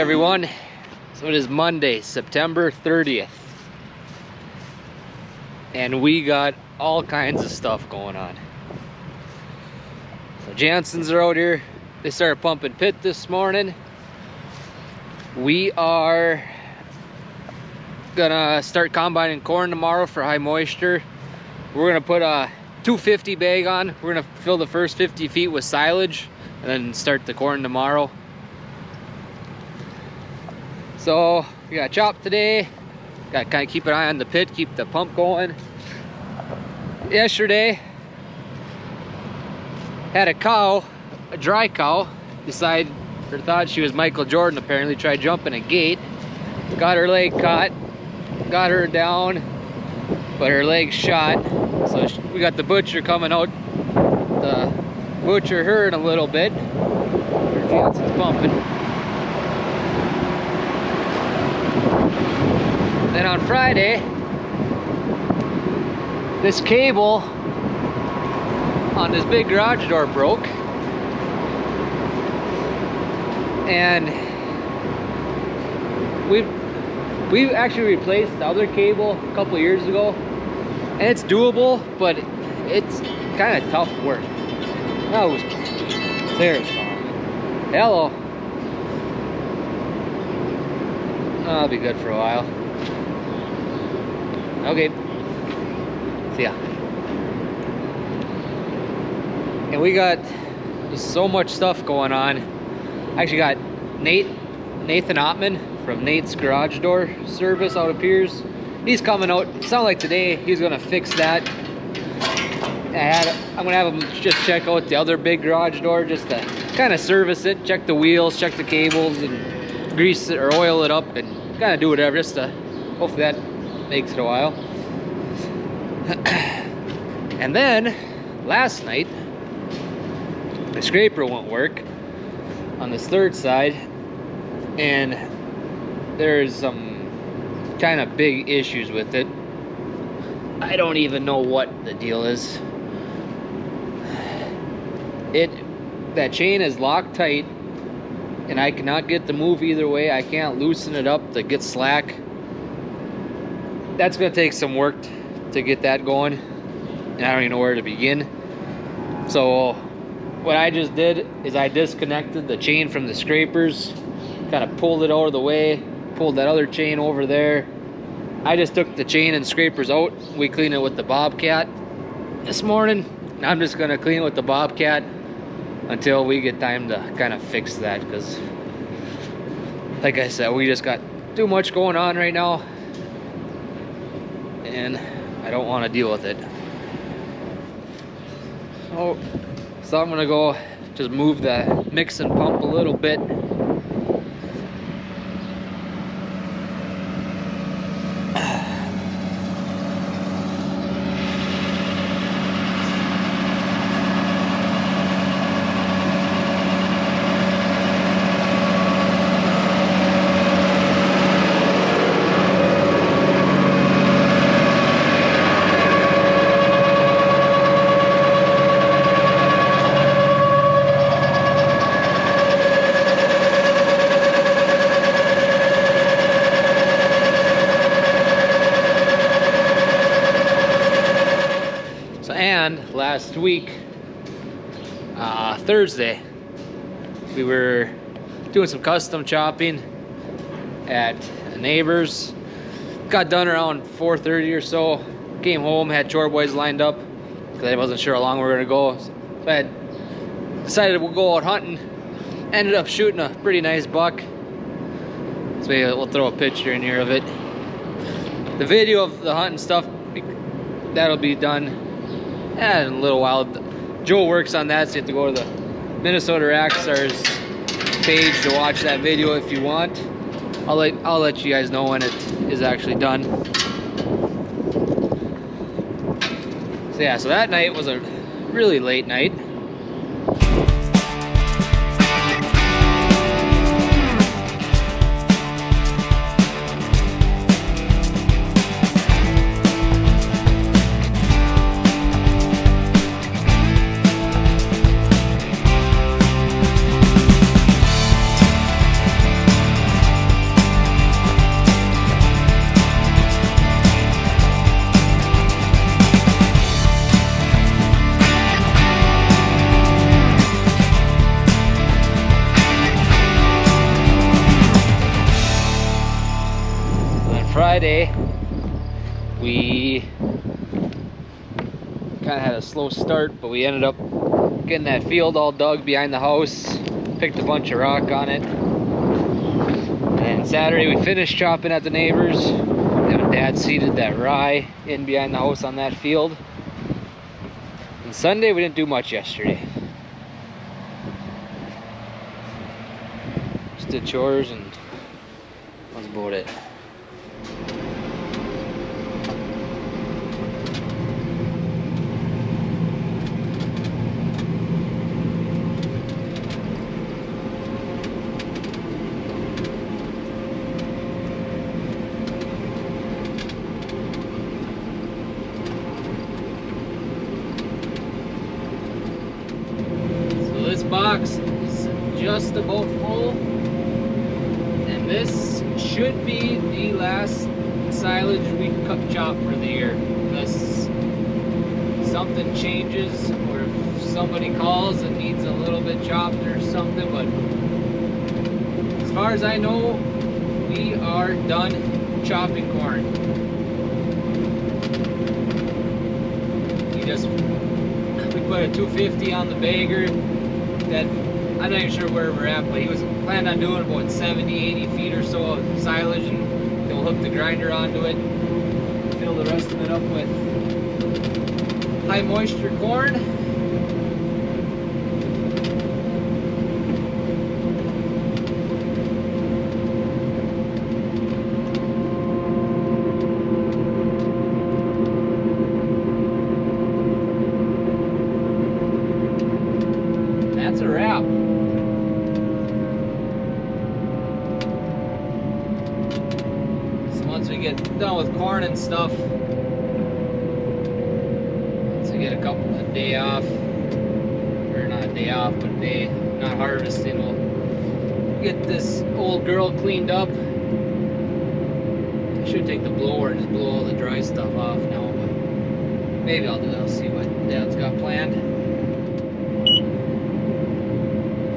everyone. So it is Monday, September 30th. And we got all kinds of stuff going on. So Jansen's are out here. They started pumping pit this morning. We are gonna start combining corn tomorrow for high moisture. We're gonna put a 250 bag on. We're gonna fill the first 50 feet with silage and then start the corn tomorrow. So we got chop today. Got to kind of keep an eye on the pit, keep the pump going. Yesterday, had a cow, a dry cow, thought she was Michael Jordan apparently, tried jumping a gate. Got her leg caught, got her down, but her leg shot. So we got the butcher coming out. The butcher her in a little bit. Her Jansen's pumping. Then on Friday, this cable on this big garage door broke, and we've actually replaced the other cable a couple years ago, and it's doable, but it's kind of tough work. That was Sarah's calling. Hello. I'll be good for a while. Okay. See ya. And we got so much stuff going on. I actually got Nathan Ottman from Nate's Garage Door Service out of Piers. He's coming out. It sounded like today he's gonna fix that. I'm gonna have him just check out the other big garage door just to kind of service it, check the wheels, check the cables, and grease it or oil it up, and kind of do whatever just to hopefully that makes it a while. And then last night the scraper won't work on this third side, and there's some kind of big issues with it. I don't even know what the deal is. That chain is locked tight, and I cannot get the move either way. I can't loosen it up to get slack. That's gonna take some work to get that going, and I don't even know where to begin. So what I just did is I disconnected the chain from the scrapers, kind of pulled it out of the way, pulled that other chain over there. I just took the chain and scrapers out. We cleaned it with the Bobcat this morning. I'm just gonna clean it with the Bobcat until we get time to kind of fix that, because like I said, we just got too much going on right now, and I don't want to deal with it. So I'm gonna go just move the mix and pump a little bit. And last week, Thursday, we were doing some custom chopping at a neighbor's. Got done around 4:30 or so. Came home, had chore boys lined up because I wasn't sure how long we were gonna go. So I decided we'll go out hunting. Ended up shooting a pretty nice buck. So we'll throw a picture in here of it. The video of the hunting stuff, that'll be done in a little while. Joe works on that, so you have to go to the Minnesota Rack Stars page to watch that video if you want. I'll let you guys know when it is actually done. So yeah, so that night was a really late night. today. We kind of had a slow start, but we ended up getting that field all dug behind the house, picked a bunch of rock on it. And Saturday we finished chopping at the neighbors. Then Dad seeded that rye in behind the house on that field. And Sunday we didn't do much yesterday. Just did chores and that's about it. Box is just about full, and this should be the last silage we chop for the year, unless something changes or if somebody calls and needs a little bit chopped or something. But as far as I know, we are done chopping corn. We put a 250 on the bagger. That I'm not even sure where we're at, but he was planning on doing about 70-80 feet or so of silage, and then we'll hook the grinder onto it, fill the rest of it up with high moisture corn. That's a wrap. So once we get done with corn and stuff, once we get a day off, or not a day off, but a day not harvesting, we'll get this old girl cleaned up. I should take the blower and just blow all the dry stuff off now, but maybe I'll do that. I'll see what Dad's got planned.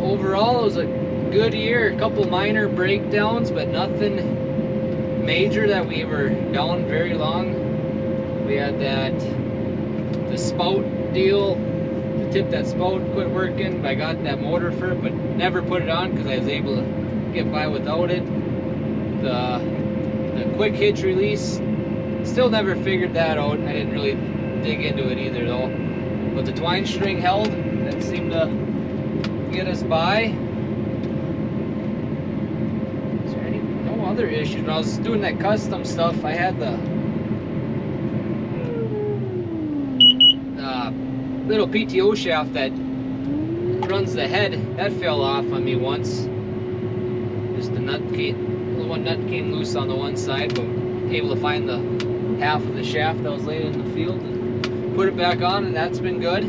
Overall, it was a good year. A couple minor breakdowns, but nothing major that we were down very long. We had the spout deal, the tip that spout quit working. I got that motor for it, but never put it on because I was able to get by without it. The quick hitch release, still never figured that out. I didn't really dig into it either though. But the twine string held. That seemed to get us by. Is there no other issues? When I was doing that custom stuff, I had the little PTO shaft that runs the head. That fell off on me once. Just the one nut came loose on the one side, but able to find the half of the shaft that was laying in the field and put it back on, and that's been good.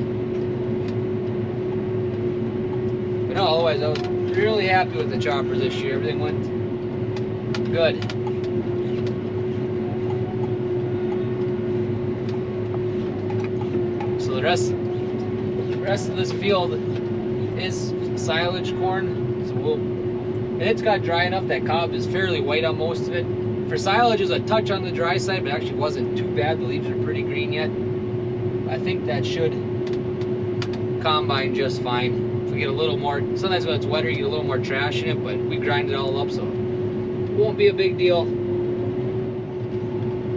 No, otherwise I was really happy with the chopper this year. Everything went good. So the rest of this field is silage corn. So and it's got dry enough that cob is fairly white on most of it. For silage, is a touch on the dry side, but actually wasn't too bad. The leaves are pretty green yet. I think that should combine just fine. We get a little more, sometimes when it's wetter you get a little more trash in it, but we grind it all up so it won't be a big deal.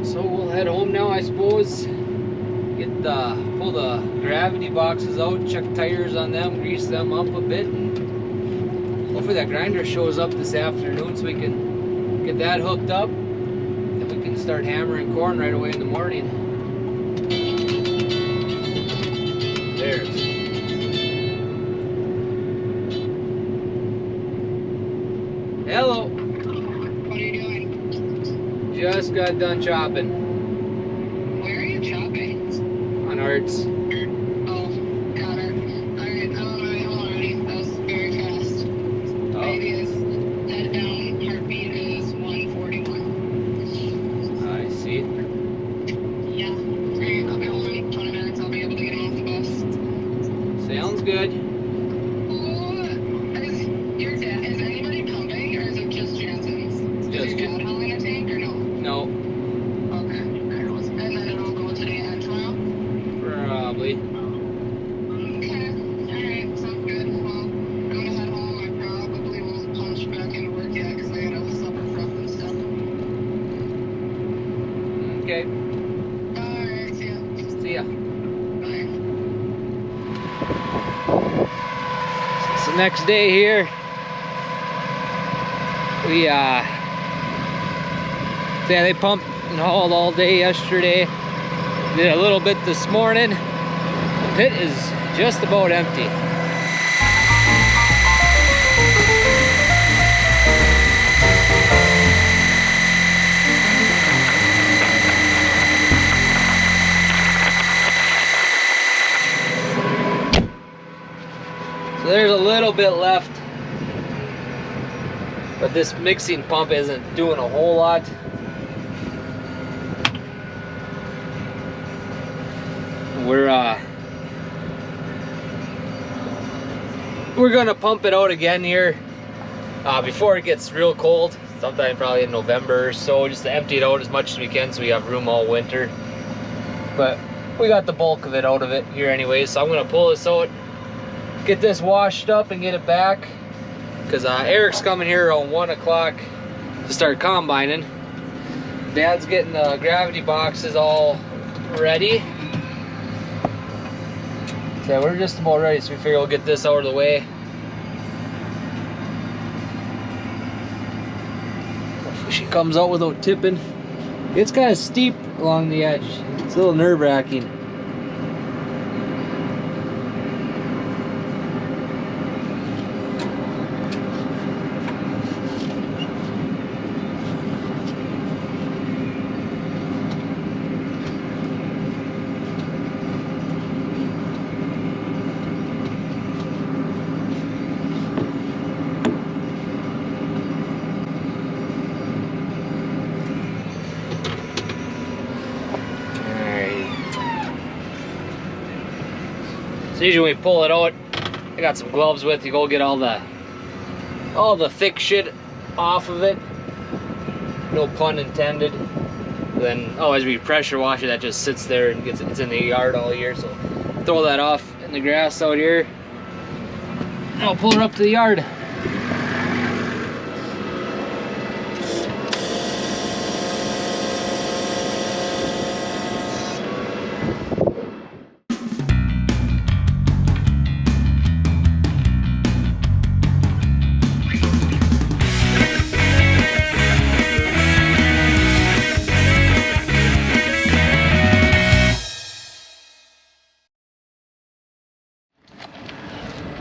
So we'll head home now, I suppose. Pull the gravity boxes out, check tires on them, grease them up a bit, and hopefully that grinder shows up this afternoon so we can get that hooked up and we can start hammering corn right away in the morning. There's hello. What are you doing? Just got done chopping. Where are you chopping? On Arts. Oh, got it. Alright, I'm on my way home already. That was very fast. Oh. Baby is head down, heartbeat is 141. I see. Yeah. Alright, I'll be home in 20 minutes. I'll be able to get him off the bus. Sounds good. Is anybody pumping, or is it just Jansen's? Is your dad hauling a tank, or no? No. the next day here. We yeah, they pumped and hauled all day yesterday. Did a little bit this morning. The pit is just about empty. So there's a little bit left, but this mixing pump isn't doing a whole lot. We're gonna pump it out again here before it gets real cold, sometime probably in November or so, just to empty it out as much as we can so we have room all winter. But we got the bulk of it out of it here anyway, so I'm gonna pull this out, get this washed up and get it back, because Eric's coming here around 1 o'clock to start combining. Dad's getting the gravity boxes all ready. So we're just about ready, so we figure we'll get this out of the way. Hopefully she comes out without tipping. It's kind of steep along the edge. It's a little nerve-wracking. So usually when we pull it out, I got some gloves with you. Go get all the thick shit off of it. No pun intended. Then as we pressure wash it, that just sits there and it's in the yard all year. So throw that off in the grass out here. And I'll pull it up to the yard.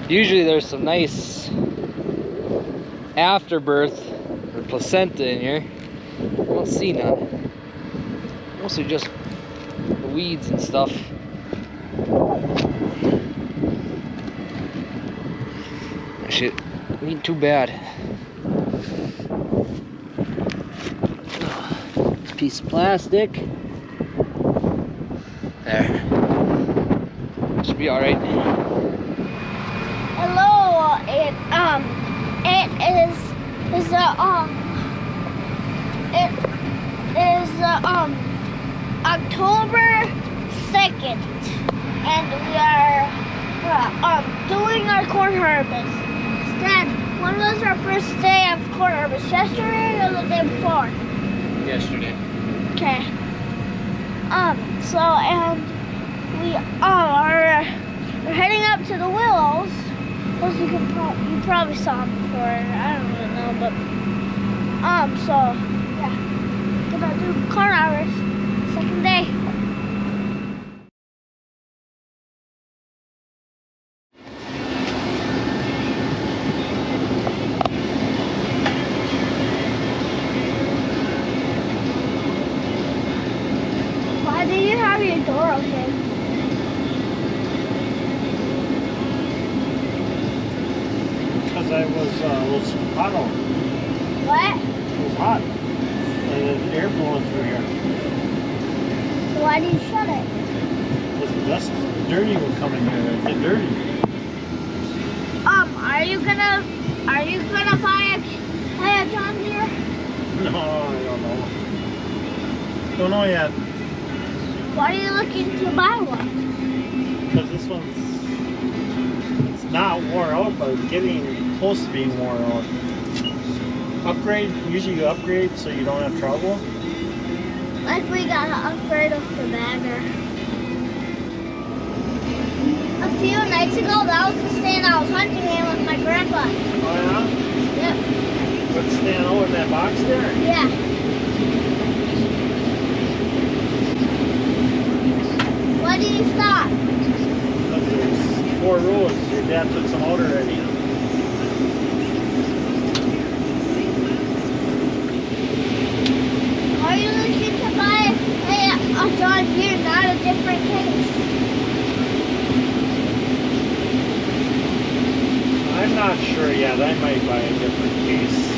Usually there's some nice afterbirth or placenta in here. I don't see none. Mostly just the weeds and stuff. That shit ain't too bad. This piece of plastic. There. Should be alright. Hello, it is October 2nd, and we are doing our corn harvest. Dad, when was our first day of corn harvest? Yesterday or the day before? Yesterday. Okay. And we are we're heading up to the Willows. Those you probably saw them before. I don't really know, but so yeah, gonna do corn harvest, second day. Why do you have your door open? I was hot out. What? It was hot. And the air blowing through here. So why did you shut it? Because the dust, the dirty will come in here. It'll get dirty. Are you gonna buy a John Deere? No, I don't know. Don't know yet. Why are you looking to buy one? Because this one's it's not worn out, but it's getting close to being worn out. Upgrade, usually you upgrade so you don't have trouble. Like we got an upgrade of the bagger. A few nights ago, that was the stand I was hunting in with my Grandpa. Oh yeah? Yep. What's standing over in that box there? Yeah. Why did you stop? Look, there's 4 rows. Your dad took some out already. Are you looking to buy a John Deere, not a different case? I'm not sure yet. I might buy a different case.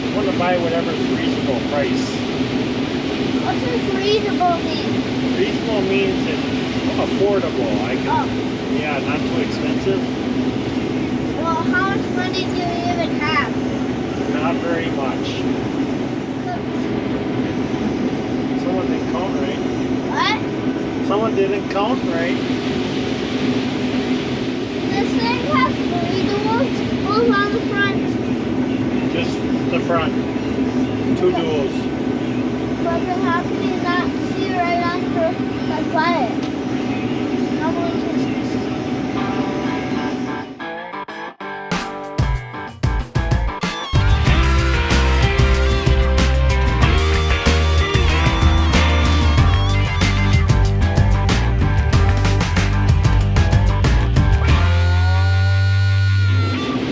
I want to buy whatever's reasonable price. What does reasonable mean? Reasonable means it's affordable. I can, Oh, yeah, not too expensive. well, how much money do you even have? Not very much. Someone didn't count right. What? Someone didn't count right. This thing has 3 doors. Who's on the front? Just the front. 2 duals. But then how can you not see right under the quiet? Nobody can see.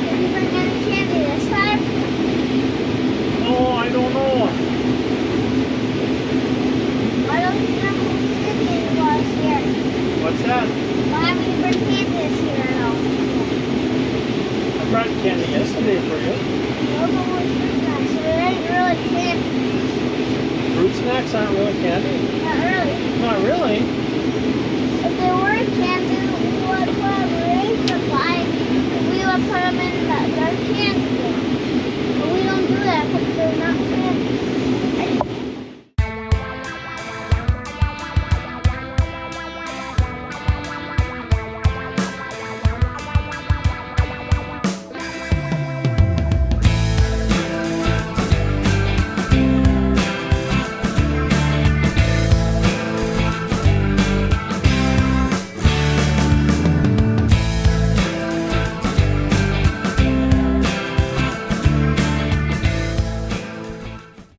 Did you bring any candy this time? Oh, I don't know. I don't remember what candy was here. What's that? Why haven't you bring candy this year at all? I brought candy yesterday for you. Those are only fruit snacks, so it ain't really candy. Fruit snacks aren't really candy. Not really. Not really.